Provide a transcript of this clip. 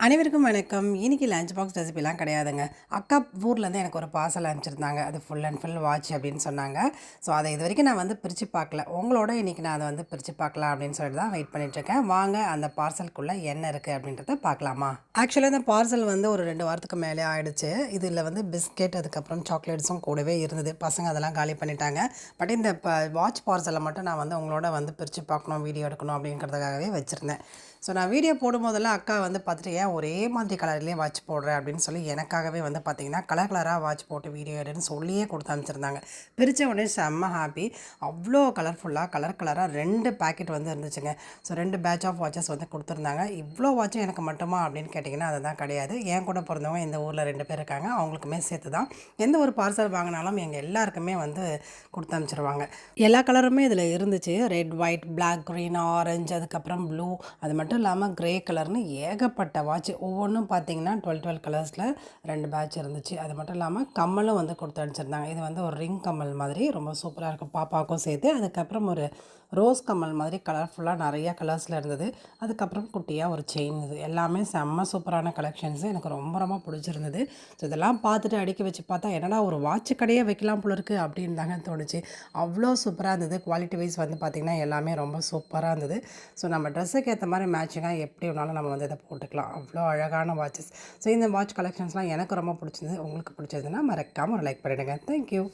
அனைவருக்கும் வணக்கம். இன்னைக்கு லஞ்ச் பாக்ஸ் ரெசிபிலாம் கிடையாதுங்க. அக்கா ஊர்லேருந்து எனக்கு ஒரு பார்சல் அனுப்பிச்சிருந்தாங்க. அது ஃபுல் அண்ட் ஃபுல் வாட்ச் அப்படின்னு சொன்னாங்க. ஸோ அதை இது வரைக்கும் நான் வந்து பிரித்து பார்க்கல. உங்களோட இன்றைக்கி நான் அதை வந்து பிரித்து பார்க்கலாம் அப்படின்னு சொல்லிட்டு தான் வெயிட் பண்ணிகிட்ருக்கேன். வாங்க அந்த பார்சலுக்குள்ளே என்ன இருக்குது அப்படின்றத பார்க்கலாமா? ஆக்சுவலாக இந்த பார்சல் வந்து ஒரு 2 வாரத்துக்கு மேலே ஆகிடுச்சு. இதில் வந்து பிஸ்கெட் அதுக்கப்புறம் சாக்லேட்ஸும் கூடவே இருந்தது. பசங்க அதெல்லாம் காலி பண்ணிட்டாங்க. பட் இந்த வாட்ச் பார்சலை மட்டும் நான் வந்து உங்களோட வந்து பிரித்து பார்க்கணும், வீடியோ எடுக்கணும் அப்படிங்கிறதுக்காகவே வச்சுருந்தேன். ஸோ நான் வீடியோ போடும்போதெல்லாம் அக்கா வந்து பார்த்துட்டு ஏன் ஒரே மாதிரி கலர்லேயே வாட்ச் போடுறேன் அப்படின்னு சொல்லி எனக்காகவே வந்து பார்த்திங்கன்னா கலர் கலராக வாட்ச் போட்டு வீடியோ எடுன்னு சொல்லியே கொடுத்து அனுப்பிச்சிருந்தாங்க. பிரித்த உடனே செம்ம ஹாப்பி. அவ்வளோ கலர்ஃபுல்லாக கலராக 2 பேக்கெட் வந்து இருந்துச்சுங்க. ஸோ 2 பேட்ச் ஆஃப் வாட்சஸ் வந்து கொடுத்துருந்தாங்க. இவ்வளோ வாட்சும் எனக்கு மட்டுமா அப்படின்னு கேட்டிங்கன்னா அதுதான் கிடையாது. என் கூட பிறந்தவங்க இந்த ஊரில் 2 பேர் இருக்காங்க. அவங்களுக்குமே சேர்த்து தான். எந்த ஒரு பார்சல் வாங்கினாலும் எங்கள் எல்லாருக்குமே வந்து கொடுத்து அனுப்பிச்சிருவாங்க. எல்லா கலருமே இதில் இருந்துச்சு. Red, white, black, green, orange, அதுக்கப்புறம் ப்ளூ, அது மட்டும் இல்லாமல் க்ரே கலர்னு ஏகப்பட்ட வாட்ச். ஒவ்வொன்றும் பார்த்தீங்கன்னா 12 கலர்ஸில் 2 பேட்ச் இருந்துச்சு. அது மட்டும் இல்லாமல் கம்மலும் வந்து கொடுத்து அனுப்பிச்சிருந்தாங்க. இது வந்து ஒரு ரிங் கம்மல் மாதிரி ரொம்ப சூப்பராக இருக்கும் பாப்பாவுக்கும் சேர்த்து. அதுக்கப்புறம் ஒரு ரோஸ் கம்மல் மாதிரி கலர்ஃபுல்லாக நிறையா கலர்ஸில் இருந்தது. அதுக்கப்புறம் குட்டியாக ஒரு செயின். இது எல்லாமே செம்ம சூப்பரான கலெக்ஷன்ஸு. எனக்கு ரொம்ப ரொம்ப பிடிச்சிருந்தது. ஸோ இதெல்லாம் பார்த்துட்டு அடுக்கி வச்சு பார்த்தா என்னடா ஒரு வாட்ச் கடையே வைக்கலாம் போல இருக்குது அப்படின்னு தாங்க தோணுச்சு. அவ்வளோ சூப்பராக இருந்தது. குவாலிட்டி வைஸ் வந்து பார்த்திங்கன்னா எல்லாமே ரொம்ப சூப்பராக இருந்தது. ஸோ நம்ம ட்ரெஸ்ஸுக்கு ஏற்ற மாதிரி மேட்சிங்காக எப்படி வேணாலும் நம்ம வந்து இதை போட்டுக்கலாம். அவ்வளோ அழகான வாட்சஸ். ஸோ இந்த வாட்ச் கலெக்ஷன்ஸ்லாம் எனக்கு ரொம்ப பிடிச்சிருந்தது. உங்களுக்கு பிடிச்சதுன்னா மறக்காமல் ஒரு லைக் பண்ணிவிடுங்க. தேங்க்யூ.